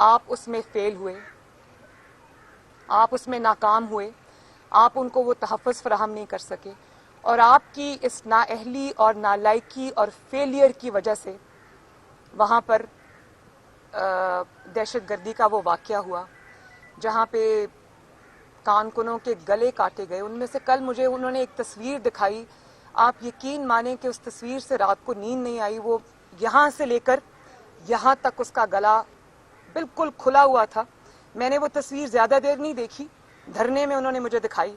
آپ اس میں فیل ہوئے, آپ اس میں ناکام ہوئے, آپ ان کو وہ تحفظ فراہم نہیں کر سکے, اور آپ کی اس نااہلی اور نالائکی اور فیلئر کی وجہ سے وہاں پر دہشت گردی کا وہ واقعہ ہوا جہاں پہ کارکنوں کے گلے کاٹے گئے. ان میں سے کل مجھے انہوں نے ایک تصویر دکھائی, آپ یقین مانیں کہ اس تصویر سے رات کو نیند نہیں آئی. وہ یہاں سے لے کر یہاں تک اس کا گلا بالکل کھلا ہوا تھا. میں نے وہ تصویر زیادہ دیر نہیں دیکھی, دھرنے میں انہوں نے مجھے دکھائی.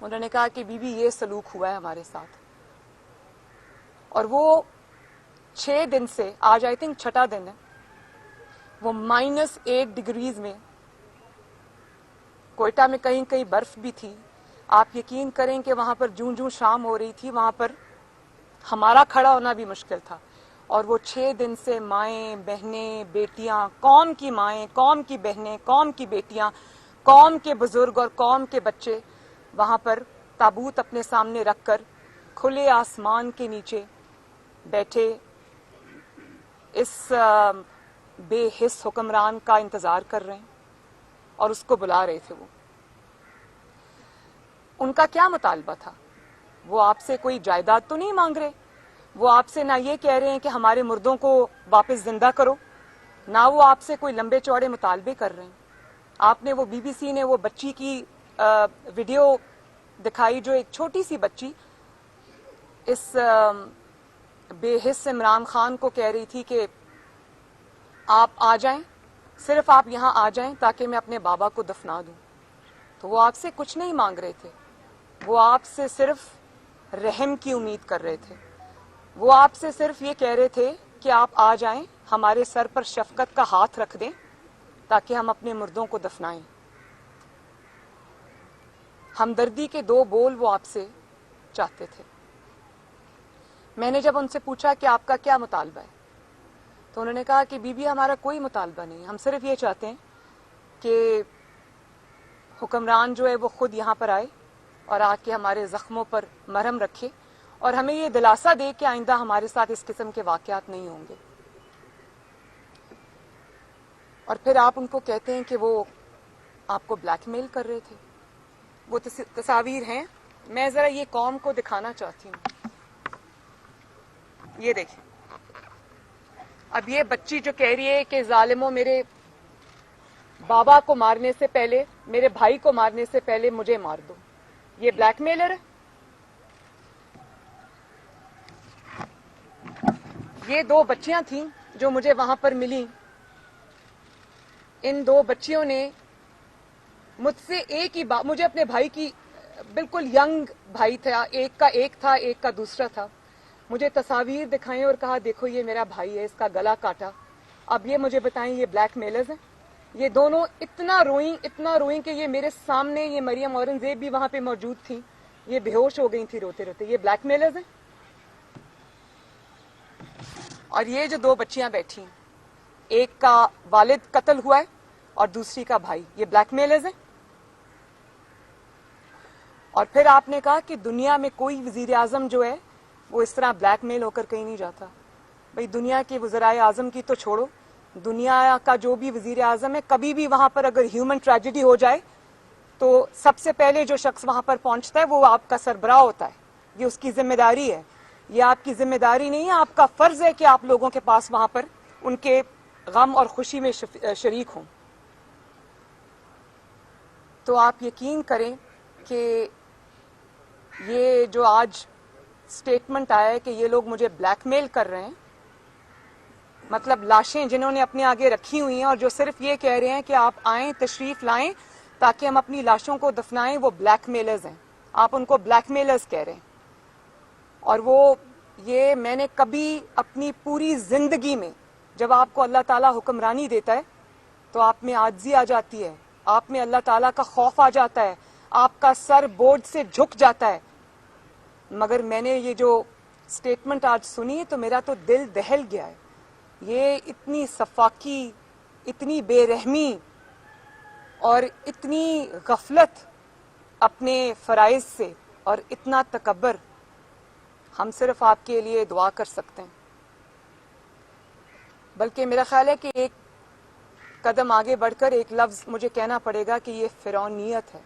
انہوں نے کہا کہ بی بی یہ سلوک ہوا ہے ہمارے ساتھ. اور وہ 6 دن سے, آج آئی تھنک 6واں دن ہے, وہ -8 ڈگریز میں, کوئٹہ میں کہیں کہیں برف بھی تھی. آپ یقین کریں کہ وہاں پر جوں جوں شام ہو رہی تھی وہاں پر ہمارا کھڑا ہونا بھی مشکل تھا. اور وہ 6 دن سے مائیں بہنیں بیٹیاں, قوم کی مائیں, قوم کی بہنیں, قوم کی بیٹیاں, قوم کے بزرگ اور قوم کے بچے وہاں پر تابوت اپنے سامنے رکھ کر کھلے آسمان کے نیچے بیٹھے اس بے حس حکمران کا انتظار کر رہے ہیں اور اس کو بلا رہے تھے. وہ ان کا کیا مطالبہ تھا؟ وہ آپ سے کوئی جائیداد تو نہیں مانگ رہے, وہ آپ سے نہ یہ کہہ رہے ہیں کہ ہمارے مردوں کو واپس زندہ کرو, نہ وہ آپ سے کوئی لمبے چوڑے مطالبے کر رہے ہیں. آپ نے وہ BBC نے وہ بچی کی ویڈیو دکھائی, جو ایک چھوٹی سی بچی اس بے حس عمران خان کو کہہ رہی تھی کہ آپ آ جائیں, صرف آپ یہاں آ جائیں تاکہ میں اپنے بابا کو دفنا دوں. تو وہ آپ سے کچھ نہیں مانگ رہے تھے, وہ آپ سے صرف رحم کی امید کر رہے تھے. وہ آپ سے صرف یہ کہہ رہے تھے کہ آپ آ جائیں, ہمارے سر پر شفقت کا ہاتھ رکھ دیں تاکہ ہم اپنے مردوں کو دفنائیں. ہمدردی کے 2 بول وہ آپ سے چاہتے تھے. میں نے جب ان سے پوچھا کہ آپ کا کیا مطالبہ ہے, تو انہوں نے کہا کہ بی بی ہمارا کوئی مطالبہ نہیں, ہم صرف یہ چاہتے ہیں کہ حکمران جو ہے وہ خود یہاں پر آئے اور آ کے ہمارے زخموں پر مرہم رکھے اور ہمیں یہ دلاسا دے کہ آئندہ ہمارے ساتھ اس قسم کے واقعات نہیں ہوں گے. اور پھر آپ ان کو کہتے ہیں کہ وہ آپ کو بلیک میل کر رہے تھے. وہ تصاویر ہیں, میں ذرا یہ قوم کو دکھانا چاہتی ہوں. یہ دیکھیں, اب یہ بچی جو کہہ رہی ہے کہ ظالموں میرے بابا کو مارنے سے پہلے, میرے بھائی کو مارنے سے پہلے مجھے مار دو, یہ بلیک میلر ہے. یہ 2 بچیاں تھیں جو مجھے وہاں پر ملیں. ان 2 بچیوں نے مجھ سے ایک ہی بات, مجھے اپنے بھائی کی, بالکل ینگ بھائی تھا, ایک کا ایک تھا, ایک کا دوسرا تھا, مجھے تصاویر دکھائیں اور کہا دیکھو یہ میرا بھائی ہے, اس کا گلا کاٹا. اب یہ مجھے بتائیں یہ بلیک میلرز ہیں؟ یہ دونوں اتنا روئیں کہ یہ میرے سامنے, یہ مریم اورنگزیب بھی وہاں پہ موجود تھی, یہ بے ہوش ہو گئی تھی روتے روتے. یہ بلیک میلرز ہیں؟ اور یہ جو 2 بچیاں بیٹھی, ایک کا والد قتل ہوا ہے اور دوسری کا بھائی, یہ بلیک میلرز ہیں؟ اور پھر آپ نے کہا کہ دنیا میں کوئی وزیر اعظم جو ہے وہ اس طرح بلیک میل ہو کر کہیں نہیں جاتا. بھئی دنیا کے وزرائے اعظم کی تو چھوڑو, دنیا کا جو بھی وزیر اعظم ہے, کبھی بھی وہاں پر اگر ہیومن ٹریجڈی ہو جائے تو سب سے پہلے جو شخص وہاں پر پہنچتا ہے وہ آپ کا سربراہ ہوتا ہے. یہ اس کی ذمہ داری ہے, یہ آپ کی ذمہ داری نہیں ہے, آپ کا فرض ہے کہ آپ لوگوں کے پاس وہاں پر ان کے غم اور خوشی میں شریک ہوں. تو آپ یقین کریں کہ یہ جو آج سٹیٹمنٹ آیا ہے کہ یہ لوگ مجھے بلیک میل کر رہے ہیں, مطلب لاشیں جنہوں نے اپنے آگے رکھی ہوئی ہیں اور جو صرف یہ کہہ رہے ہیں کہ آپ آئیں, تشریف لائیں تاکہ ہم اپنی لاشوں کو دفنائیں, وہ بلیک میلرز ہیں. آپ ان کو بلیک میلرز کہہ رہے ہیں. اور وہ یہ میں نے کبھی اپنی پوری زندگی میں, جب آپ کو اللہ تعالیٰ حکمرانی دیتا ہے تو آپ میں عاجزی آ جاتی ہے, آپ میں اللہ تعالیٰ کا خوف آ جاتا ہے, آپ کا سر بوجھ سے جھک جاتا ہے. مگر میں نے یہ جو سٹیٹمنٹ آج سنی تو میرا تو دل دہل گیا ہے. یہ اتنی سفاکی, اتنی بے رحمی اور اتنی غفلت اپنے فرائض سے اور اتنا تکبر, ہم صرف آپ کے لیے دعا کر سکتے ہیں. بلکہ میرا خیال ہے کہ ایک قدم آگے بڑھ کر ایک لفظ مجھے کہنا پڑے گا کہ یہ فرعونیت ہے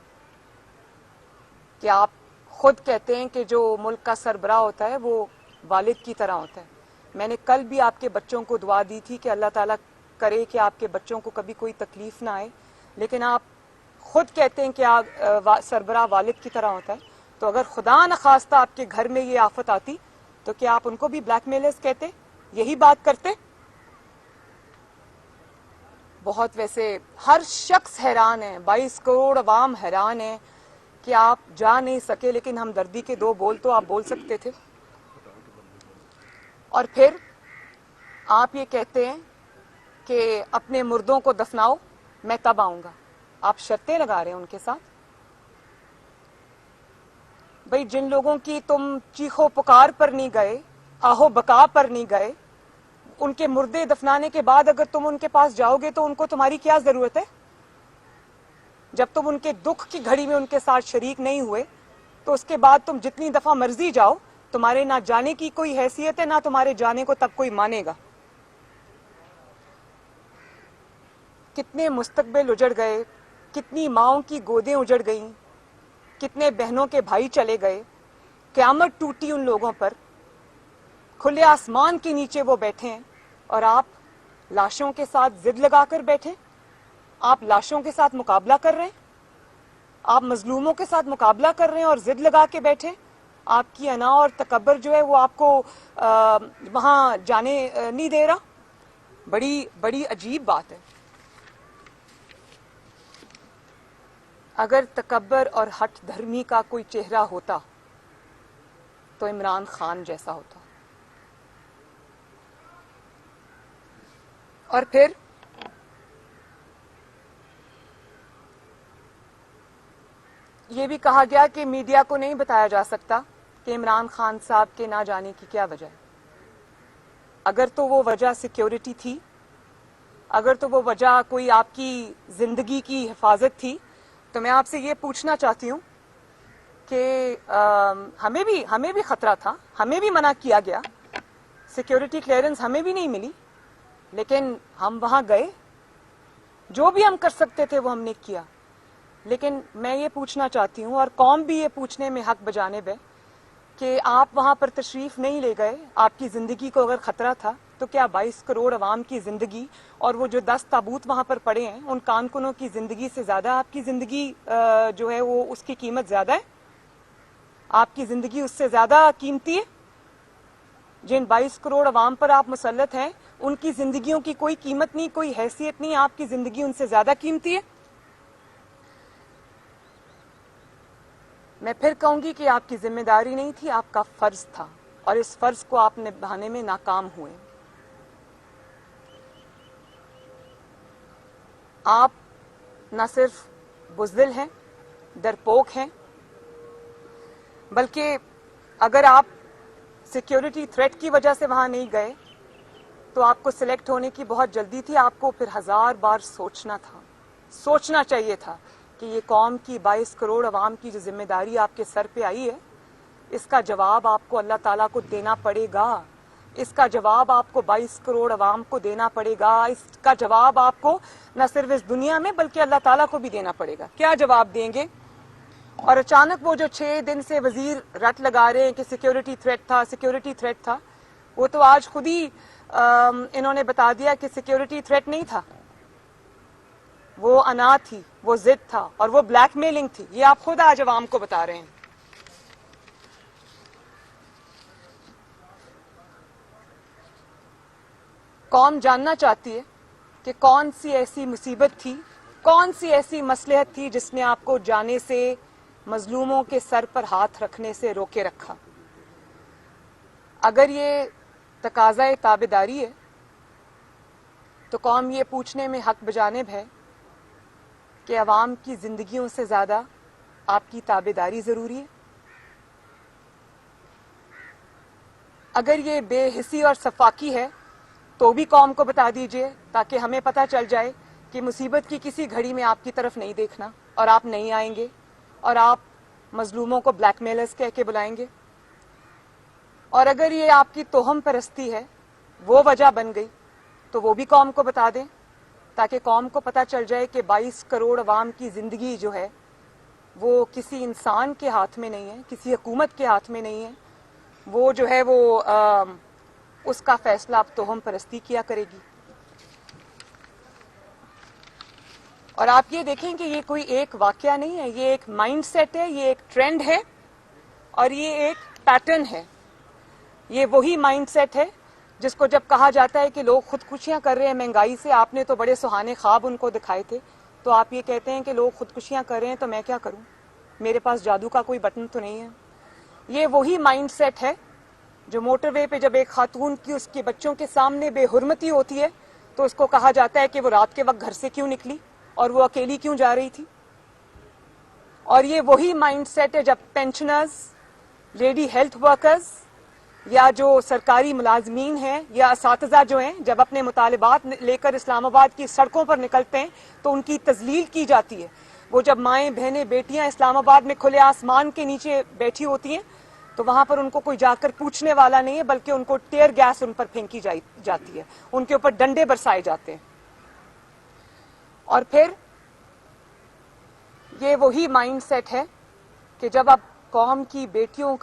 کہ آپ خود کہتے ہیں کہ جو ملک کا سربراہ ہوتا ہے وہ والد کی طرح ہوتا ہے. میں نے کل بھی آپ کے بچوں کو دعا دی تھی کہ اللہ تعالیٰ کرے کہ آپ کے بچوں کو کبھی کوئی تکلیف نہ آئے, لیکن آپ خود کہتے ہیں کہ سربراہ والد کی طرح ہوتا ہے. تو اگر خدا نخواستہ آپ کے گھر میں یہ آفت آتی تو کیا آپ ان کو بھی بلیک میلرز کہتے, یہی بات کرتے؟ بہت ویسے ہر شخص حیران ہے, 22 کروڑ عوام حیران ہے کہ آپ جا نہیں سکے, لیکن ہمدردی کے 2 بول تو آپ بول سکتے تھے. اور پھر آپ یہ کہتے ہیں کہ اپنے مردوں کو دفناؤ, میں تب آؤں گا. آپ شرطیں لگا رہے ہیں ان کے ساتھ. بھئی جن لوگوں کی تم چیخو پکار پر نہیں گئے, آہو بکا پر نہیں گئے, ان کے مردے دفنانے کے بعد اگر تم ان کے پاس جاؤ گے تو ان کو تمہاری کیا ضرورت ہے؟ جب تم ان کے دکھ کی گھڑی میں ان کے ساتھ شریک نہیں ہوئے تو اس کے بعد تم جتنی دفعہ مرضی جاؤ, تمہارے نہ جانے کی کوئی حیثیت ہے, نہ تمہارے جانے کو تب کوئی مانے گا. کتنے مستقبل اجڑ گئے, کتنی ماؤں کی گودیں اجڑ گئیں, کتنے بہنوں کے بھائی چلے گئے, قیامت ٹوٹی ان لوگوں پر. کھلے آسمان کے نیچے وہ بیٹھے ہیں اور آپ لاشوں کے ساتھ ضد لگا کر بیٹھے. آپ لاشوں کے ساتھ مقابلہ کر رہے ہیں, آپ مظلوموں کے ساتھ مقابلہ کر رہے ہیں اور ضد لگا کے بیٹھے. آپ کی انا اور تکبر جو ہے وہ آپ کو وہاں جانے نہیں دے رہا. بڑی بڑی عجیب بات ہے. اگر تکبر اور ہٹ دھرمی کا کوئی چہرہ ہوتا تو عمران خان جیسا ہوتا. اور پھر یہ بھی کہا گیا کہ میڈیا کو نہیں بتایا جا سکتا کہ عمران خان صاحب کے نہ جانے کی کیا وجہ ہے. اگر تو وہ وجہ سیکیورٹی تھی, اگر تو وہ وجہ کوئی آپ کی زندگی کی حفاظت تھی, تو میں آپ سے یہ پوچھنا چاہتی ہوں کہ ہمیں بھی خطرہ تھا, ہمیں بھی منع کیا گیا, سیکیورٹی کلیئرنس ہمیں بھی نہیں ملی, لیکن ہم وہاں گئے, جو بھی ہم کر سکتے تھے وہ ہم نے کیا. لیکن میں یہ پوچھنا چاہتی ہوں, اور قوم بھی یہ پوچھنے میں حق بجانب ہے, کہ آپ وہاں پر تشریف نہیں لے گئے, آپ کی زندگی کو اگر خطرہ تھا تو کیا 22 کروڑ عوام کی زندگی اور وہ جو 10 تابوت وہاں پر پڑے ہیں ان کانکنوں کی زندگی سے زیادہ آپ کی زندگی جو ہے وہ اس کی قیمت زیادہ ہے؟ آپ کی زندگی اس سے زیادہ قیمتی ہے؟ جن 22 کروڑ عوام پر آپ مسلط ہیں ان کی زندگیوں کی کوئی قیمت نہیں, کوئی حیثیت نہیں, آپ کی زندگی ان سے زیادہ قیمتی ہے؟ میں پھر کہوں گی کہ آپ کی ذمہ داری نہیں تھی, آپ کا فرض تھا, اور اس فرض کو آپ نبھانے میں ناکام ہوئے. آپ نہ صرف بزدل ہیں, ڈرپوک ہیں, بلکہ اگر آپ سیکیورٹی تھریٹ کی وجہ سے وہاں نہیں گئے تو آپ کو سلیکٹ ہونے کی بہت جلدی تھی. آپ کو پھر 1000 بار سوچنا تھا, سوچنا چاہیے تھا کہ یہ قوم کی 22 کروڑ عوام کی جو ذمہ داری آپ کے سر پہ آئی ہے, اس کا جواب آپ کو اللہ تعالیٰ کو دینا پڑے گا. اس کا جواب آپ کو 22 کروڑ عوام کو دینا پڑے گا. اس کا جواب آپ کو نہ صرف اس دنیا میں بلکہ اللہ تعالیٰ کو بھی دینا پڑے گا. کیا جواب دیں گے؟ اور اچانک وہ جو 6 دن سے وزیر رٹ لگا رہے ہیں کہ سیکیورٹی تھریٹ تھا, سیکیورٹی تھریٹ تھا, وہ تو آج خود ہی انہوں نے بتا دیا کہ سیکیورٹی تھریٹ نہیں تھا, وہ انا تھی, وہ ضد تھا, اور وہ بلیک میلنگ تھی. یہ آپ خود آج عوام کو بتا رہے ہیں. قوم جاننا چاہتی ہے کہ کون سی ایسی مصیبت تھی, کون سی ایسی مصلحت تھی جس نے آپ کو جانے سے, مظلوموں کے سر پر ہاتھ رکھنے سے روکے رکھا. اگر یہ تقاضۂ تابعداری ہے تو قوم یہ پوچھنے میں حق بجانب ہے کہ عوام کی زندگیوں سے زیادہ آپ کی تابعداری ضروری ہے. اگر یہ بے حسی اور سفاکی ہے تو بھی قوم کو بتا دیجئے تاکہ ہمیں پتہ چل جائے کہ مصیبت کی کسی گھڑی میں آپ کی طرف نہیں دیکھنا, اور آپ نہیں آئیں گے, اور آپ مظلوموں کو بلیک میلرز کہہ کے بلائیں گے. اور اگر یہ آپ کی توہم پرستی ہے, وہ وجہ بن گئی, تو وہ بھی قوم کو بتا دیں تاکہ قوم کو پتہ چل جائے کہ 22 کروڑ عوام کی زندگی جو ہے وہ کسی انسان کے ہاتھ میں نہیں ہے, کسی حکومت کے ہاتھ میں نہیں ہے. وہ جو ہے وہ اس کا فیصلہ اب توہم پرستی کیا کرے گی. اور آپ یہ دیکھیں کہ یہ کوئی ایک واقعہ نہیں ہے, یہ ایک مائنڈ سیٹ ہے, یہ ایک ٹرینڈ ہے اور یہ ایک پیٹرن ہے. یہ وہی مائنڈ سیٹ ہے جس کو جب کہا جاتا ہے کہ لوگ خودکشیاں کر رہے ہیں مہنگائی سے, آپ نے تو بڑے سہانے خواب ان کو دکھائے تھے, تو آپ یہ کہتے ہیں کہ لوگ خودکشیاں کر رہے ہیں تو میں کیا کروں, میرے پاس جادو کا کوئی بٹن تو نہیں ہے. یہ وہی مائنڈ سیٹ ہے جو موٹر وے پہ جب ایک خاتون کی اس کے بچوں کے سامنے بے حرمتی ہوتی ہے تو اس کو کہا جاتا ہے کہ وہ رات کے وقت گھر سے کیوں نکلی اور وہ اکیلی کیوں جا رہی تھی. اور یہ وہی مائنڈ سیٹ ہے جب پینشنرز, لیڈی ہیلتھ ورکرز یا جو سرکاری ملازمین ہیں یا اساتذہ جو ہیں, جب اپنے مطالبات لے کر اسلام آباد کی سڑکوں پر نکلتے ہیں تو ان کی تذلیل کی جاتی ہے. وہ جب مائیں بہنیں بیٹیاں اسلام آباد میں کھلے آسمان کے نیچے بیٹھی ہوتی ہیں تو وہاں پر ان کو کوئی جا کر پوچھنے والا نہیں ہے, بلکہ ان کو ٹیئر گیس ان پر پھینکی جاتی ہے, ان کے اوپر ڈنڈے برسائے جاتے ہیں. اور پھر یہ وہی مائنڈ سیٹ ہے کہ جب اب قوم کی بیٹیوں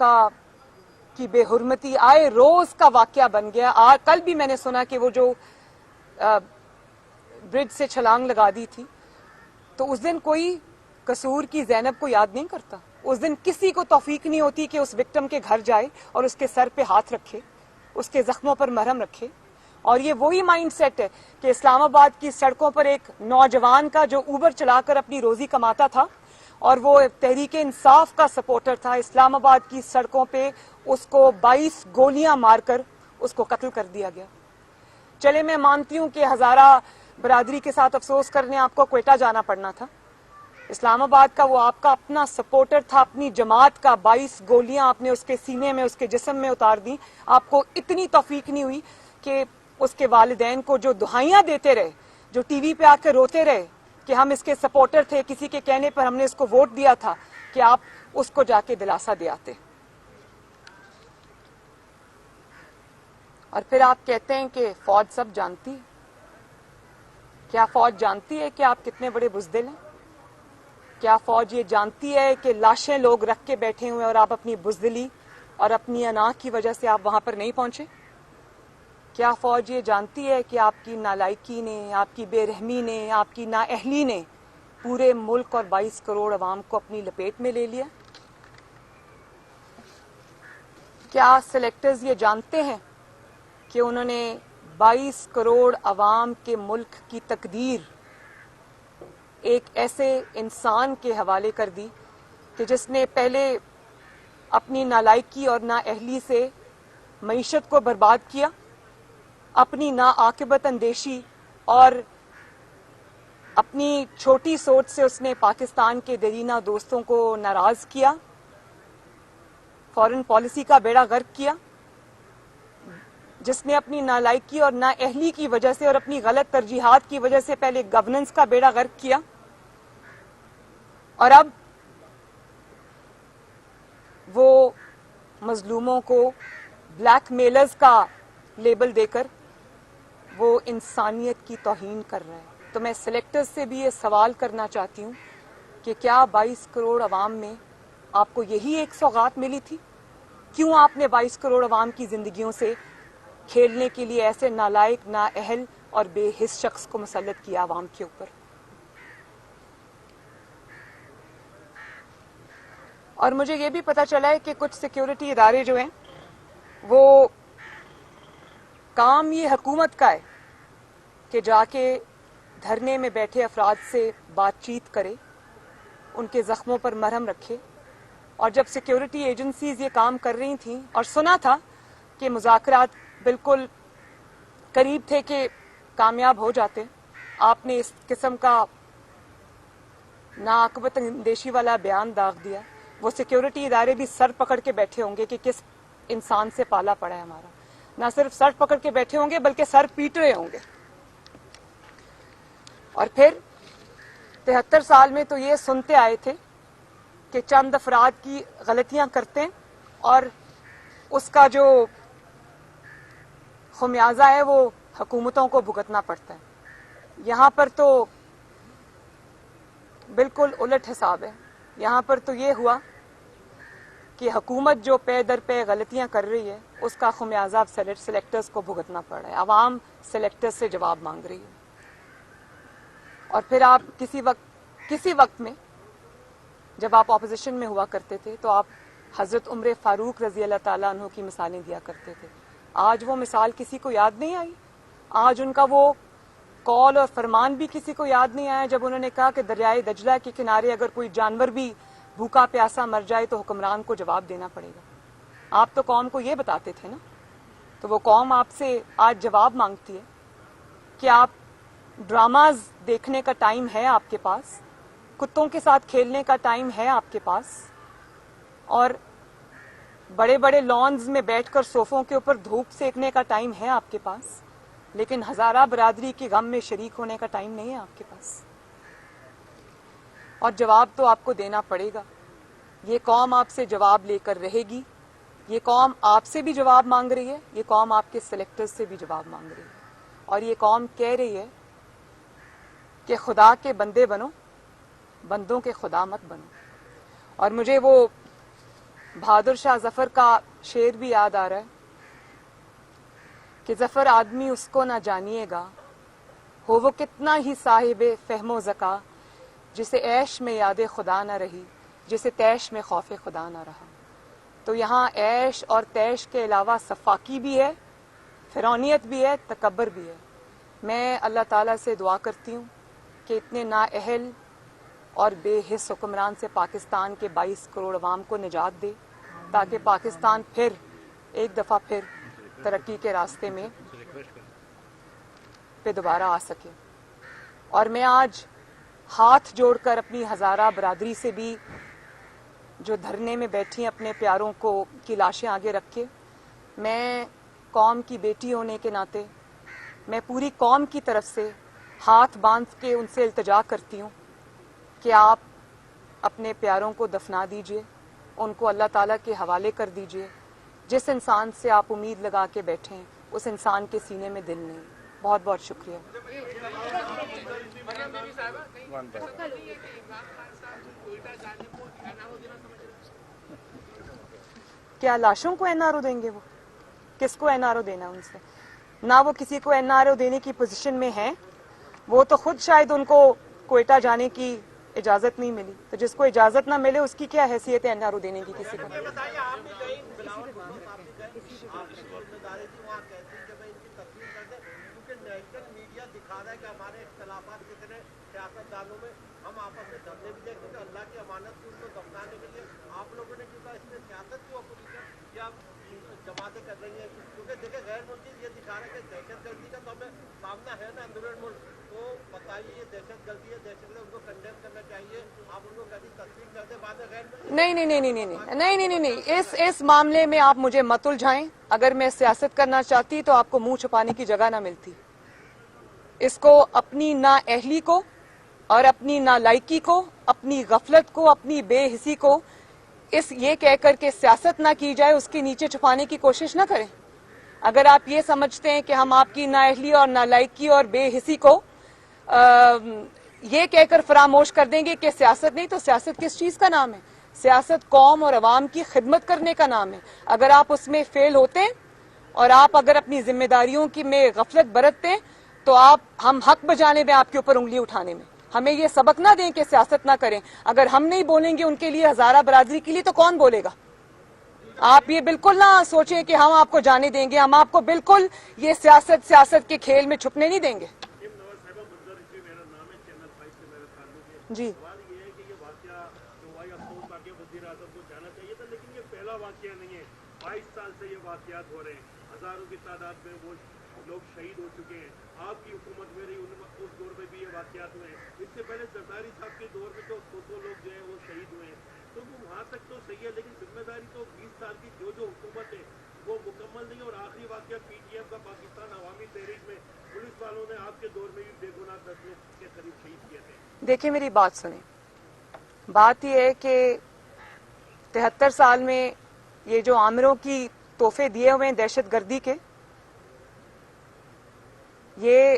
کی بے حرمتی آئے روز کا واقعہ بن گیا. کل بھی میں نے سنا کہ وہ جو برج سے چھلانگ لگا دی تھی, تو اس دن کوئی قصور کی زینب کو یاد نہیں کرتا. اس دن کسی کو توفیق نہیں ہوتی کہ اس وکٹم کے گھر جائے اور اس کے سر پہ ہاتھ رکھے, اس کے زخموں پر مرہم رکھے. اور یہ وہی مائنڈ سیٹ ہے کہ اسلام آباد کی سڑکوں پر ایک نوجوان کا جو اوبر چلا کر اپنی روزی کماتا تھا اور وہ تحریک انصاف کا سپورٹر تھا, اسلام آباد کی سڑکوں پہ اس کو 22 گولیاں مار کر اس کو قتل کر دیا گیا. چلے میں مانتی ہوں کہ ہزارہ برادری کے ساتھ افسوس کرنے آپ کو کوئٹہ جانا پڑنا تھا. اسلام آباد کا وہ آپ کا اپنا سپورٹر تھا, اپنی جماعت کا, 22 گولیاں آپ نے اس کے سینے میں, اس کے جسم میں اتار دی. آپ کو اتنی توفیق نہیں ہوئی کہ اس کے والدین کو جو دہائیاں دیتے رہے, جو ٹی وی پہ آ کے روتے رہے کہ ہم اس کے سپورٹر تھے, کسی کے کہنے پر ہم نے اس کو ووٹ دیا تھا, کہ آپ اس کو جا کے دلاسا دے آتے. اور پھر آپ کہتے ہیں کہ فوج سب جانتی ہے. کیا فوج جانتی ہے کہ آپ کتنے بڑے بزدل ہیں؟ کیا فوج یہ جانتی ہے کہ لاشیں لوگ رکھ کے بیٹھے ہوئے اور آپ اپنی بزدلی اور اپنی انا کی وجہ سے آپ وہاں پر نہیں پہنچے؟ کیا فوج یہ جانتی ہے کہ آپ کی نالائکی نے, آپ کی بے رحمی نے, آپ کی نااہلی نے پورے ملک اور 22 کروڑ عوام کو اپنی لپیٹ میں لے لیا؟ کیا سلیکٹرز یہ جانتے ہیں کہ انہوں نے 22 کروڑ عوام کے ملک کی تقدیر ایک ایسے انسان کے حوالے کر دی کہ جس نے پہلے اپنی نالائکی اور نااہلی سے معیشت کو برباد کیا, اپنی ناعاقبت اندیشی اور اپنی چھوٹی سوچ سے اس نے پاکستان کے دیرینہ دوستوں کو ناراض کیا, فارن پالیسی کا بیڑا غرق کیا, جس نے اپنی نالائکی اور نااہلی کی وجہ سے اور اپنی غلط ترجیحات کی وجہ سے پہلے گورننس کا بیڑا غرق کیا, اور اب وہ مظلوموں کو بلیک میلرز کا لیبل دے کر وہ انسانیت کی توہین کر رہا ہے. تو میں سلیکٹرز سے بھی یہ سوال کرنا چاہتی ہوں کہ کیا 22 کروڑ عوام میں آپ کو یہی ایک سوغات ملی تھی؟ کیوں آپ نے 22 کروڑ عوام کی زندگیوں سے کھیلنے کے لیے ایسے نالائق, نااہل اور بے حس شخص کو مسلط کیا عوام کے اوپر؟ اور مجھے یہ بھی پتہ چلا ہے کہ کچھ سیکیورٹی ادارے جو ہیں وہ کام یہ حکومت کا ہے کہ جا کے دھرنے میں بیٹھے افراد سے بات چیت کرے, ان کے زخموں پر مرہم رکھے. اور جب سیکیورٹی ایجنسیز یہ کام کر رہی تھیں اور سنا تھا کہ مذاکرات بالکل قریب تھے کہ کامیاب ہو جاتے, آپ نے اس قسم کا ناعاقبت اندیشی والا بیان داغ دیا. وہ سیکیورٹی ادارے بھی سر پکڑ کے بیٹھے ہوں گے کہ کس انسان سے پالا پڑا ہے ہمارا. نہ صرف سر پکڑ کے بیٹھے ہوں گے بلکہ سر پیٹ رہے ہوں گے. اور پھر 73 سال میں تو یہ سنتے آئے تھے کہ چند افراد کی غلطیاں کرتے ہیں اور اس کا جو خمیازہ ہے وہ حکومتوں کو بھگتنا پڑتا ہے. یہاں پر تو بالکل الٹ حساب ہے. یہاں پر تو یہ ہوا کہ حکومت جو پے در پے غلطیاں کر رہی ہے اس کا خمیازہ اب سلیکٹرز کو بھگتنا پڑ رہا ہے. عوام سلیکٹرز سے جواب مانگ رہی ہے. اور پھر آپ کسی وقت میں جب آپ اپوزیشن میں ہوا کرتے تھے تو آپ حضرت عمر فاروق رضی اللہ تعالیٰ عنہ کی مثالیں دیا کرتے تھے. آج وہ مثال کسی کو یاد نہیں آئی. آج ان کا وہ قول اور فرمان بھی کسی کو یاد نہیں آیا جب انہوں نے کہا کہ دریائے دجلہ کے کنارے اگر کوئی جانور بھی بھوکا پیاسا مر جائے تو حکمران کو جواب دینا پڑے گا. آپ تو قوم کو یہ بتاتے تھے نا. تو وہ قوم آپ سے آج جواب مانگتی ہے کہ آپ ڈراماز دیکھنے کا ٹائم ہے آپ کے پاس, کتوں کے ساتھ کھیلنے کا ٹائم ہے آپ کے پاس, اور بڑے بڑے لانز میں بیٹھ کر صوفوں کے اوپر دھوپ سیکنے کا ٹائم ہے آپ کے پاس, لیکن ہزارہ برادری کے غم میں شریک ہونے کا ٹائم نہیں ہے آپ کے پاس. اور جواب تو آپ کو دینا پڑے گا. یہ قوم آپ سے جواب لے کر رہے گی. یہ قوم آپ سے بھی جواب مانگ رہی ہے, یہ قوم آپ کے سلیکٹرز سے بھی جواب مانگ رہی ہے. اور یہ قوم کہہ رہی ہے کہ خدا کے بندے بنو, بندوں کے خدا مت بنو. اور مجھے وہ بہادر شاہ ظفر کا شعر بھی یاد آ رہا ہے کہ ظفر آدمی اس کو نہ جانیے گا, ہو وہ کتنا ہی صاحب فہم و ذکا, جسے عیش میں یاد خدا نہ رہی, جسے تیش میں خوف خدا نہ رہا. تو یہاں عیش اور تیش کے علاوہ صفاکی بھی ہے, فرعونیت بھی ہے, تکبر بھی ہے. میں اللہ تعالیٰ سے دعا کرتی ہوں کہ اتنے نااہل اور بے حس حکمران سے پاکستان کے 22 کروڑ عوام کو نجات دے, تاکہ پاکستان پھر ایک دفعہ پھر ترقی کے راستے میں پہ دوبارہ آ سکے. اور میں آج ہاتھ جوڑ کر اپنی ہزارہ برادری سے بھی جو دھرنے میں بیٹھی اپنے پیاروں کو کی لاشیں آگے رکھ کے, میں قوم کی بیٹی ہونے کے ناطے میں پوری قوم کی طرف سے ہاتھ باندھ کے ان سے التجا کرتی ہوں کہ آپ اپنے پیاروں کو دفنا دیجئے, ان کو اللہ تعالیٰ کے حوالے کر دیجئے. جس انسان سے آپ امید لگا کے بیٹھے ہیں اس انسان کے سینے میں دل نہیں. بہت بہت شکریہ. کیا لاشوں کو این آر او دیں گے؟ وہ کس کو این آر او دینا ان سے؟ نہ وہ کسی کو این آر او دینے کی پوزیشن میں ہیں. وہ تو خود شاید ان کو کوئٹہ جانے کی اجازت نہیں ملی, تو جس کو اجازت نہ ملے اس کی کیا حیثیت ہے این آر او دینے کی کسی کو؟ میڈیا دکھا رہا ہے کہ ہمارے اختلافات کتنے سیاستدانوں میں, ہم آپس میں دھرنے بھی دیکھتے ہیں اللہ کی امانت کی ان کو دفنانے کے لیے آپ لوگوں نے کیوں کہا اس میں سیاست کی اپوزیشن یا جماعتیں کر رہی ہیں؟ کیونکہ دیکھیں غیر ملکی یہ دکھا رہا ہے کہ دہشت گردی کا تو ہمیں سامنا ہے نا اندرون ملک, تو بتائیے یہ دہشت گردی ہے, دہشت گردی ان کو کنڈیم کرنا چاہیے. آپ ان کو کبھی تصدیق کر دیں بعد میں غیر نہیں, اس معاملے میں آپ مجھے مت الجھائیں. اگر میں سیاست کرنا چاہتی تو آپ کو منہ چھپانے کی جگہ نہ ملتی. اس کو اپنی نااہلی کو اور اپنی نالائکی کو, اپنی غفلت کو, اپنی بے حسی کو اس یہ کہہ کر کے سیاست نہ کی جائے اس کے نیچے چھپانے کی کوشش نہ کریں. اگر آپ یہ سمجھتے ہیں کہ ہم آپ کی نااہلی اور نالائکی اور بے حسی کو یہ کہہ کر فراموش کر دیں گے کہ سیاست نہیں, تو سیاست کس چیز کا نام ہے؟ سیاست قوم اور عوام کی خدمت کرنے کا نام ہے. اگر آپ اس میں فیل ہوتے ہیں اور آپ اگر اپنی ذمہ داریوں کی میں غفلت برتتے ہیں تو ہم حق بجانے میں آپ کے اوپر انگلی اٹھانے میں ہمیں یہ سبق نہ دیں کہ سیاست نہ کریں. اگر ہم نہیں بولیں گے ان کے لیے, ہزارہ برادری کے لیے, تو کون بولے گا؟ آپ یہ بالکل نہ سوچیں کہ ہم آپ کو جانے دیں گے. ہم آپ کو بالکل یہ سیاست کے کھیل میں چھپنے نہیں دیں گے. جی یہ ہے کہ یہ واقعہ جو ہوا افسوس واقعہ وزیر اعظم کو جانا چاہیے تھا, لیکن یہ پہلا واقعہ نہیں ہے. 22 سال سے یہ واقعات ہو رہے ہیں, ہزاروں کی تعداد میں وہ لوگ شہید ہو چکے ہیں. آپ کی حکومت میں رہی اس دور میں بھی یہ واقعات ہوئے ہیں. اس سے پہلے زرداری صاحب کے دور میں تو 200 لوگ جو ہیں وہ شہید ہوئے ہیں. تو وہ وہاں تک تو صحیح ہے, لیکن ذمہ داری تو 20 سال کی جو حکومت ہے وہ مکمل نہیں. اور آخری واقعہ پی ٹی ایم کا پاکستان عوامی تحریک میں پولیس والوں نے آپ کے دور میں بھی بے گناہ 10 لوگ کے قریب شہید کیے تھے. دیکھیں میری بات سنیں. بات یہ ہے کہ 73 سال میں یہ جو عامروں کی تحفے دیے ہوئے ہیں دہشت گردی کے, یہ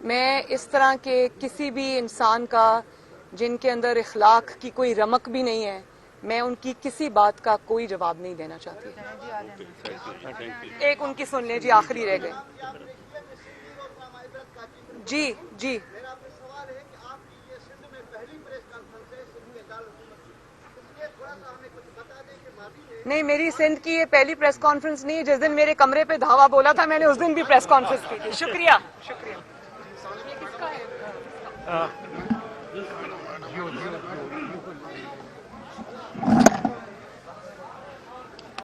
میں اس طرح کے کسی بھی انسان کا جن کے اندر اخلاق کی کوئی رمق بھی نہیں ہے، میں ان کی کسی بات کا کوئی جواب نہیں دینا چاہتی. ایک ان کی سن لیں جی، آخری رہ گئے. جی جی میرا آپ سے سوال ہے کہ آپ کی یہ سندھ میں پہلی پریس کانفرنس ہے سندھ کے دارالحکومت کی، اس لیے تھوڑا سا ہمیں کچھ بتا دیں کہ ماضی میں نہیں، میری سندھ کی یہ پہلی پریس کانفرنس نہیں ہے. جس دن میرے کمرے پہ دھاوا بولا تھا میں نے اس دن بھی پریس کانفرنس کی تھی. شکریہ شکریہ.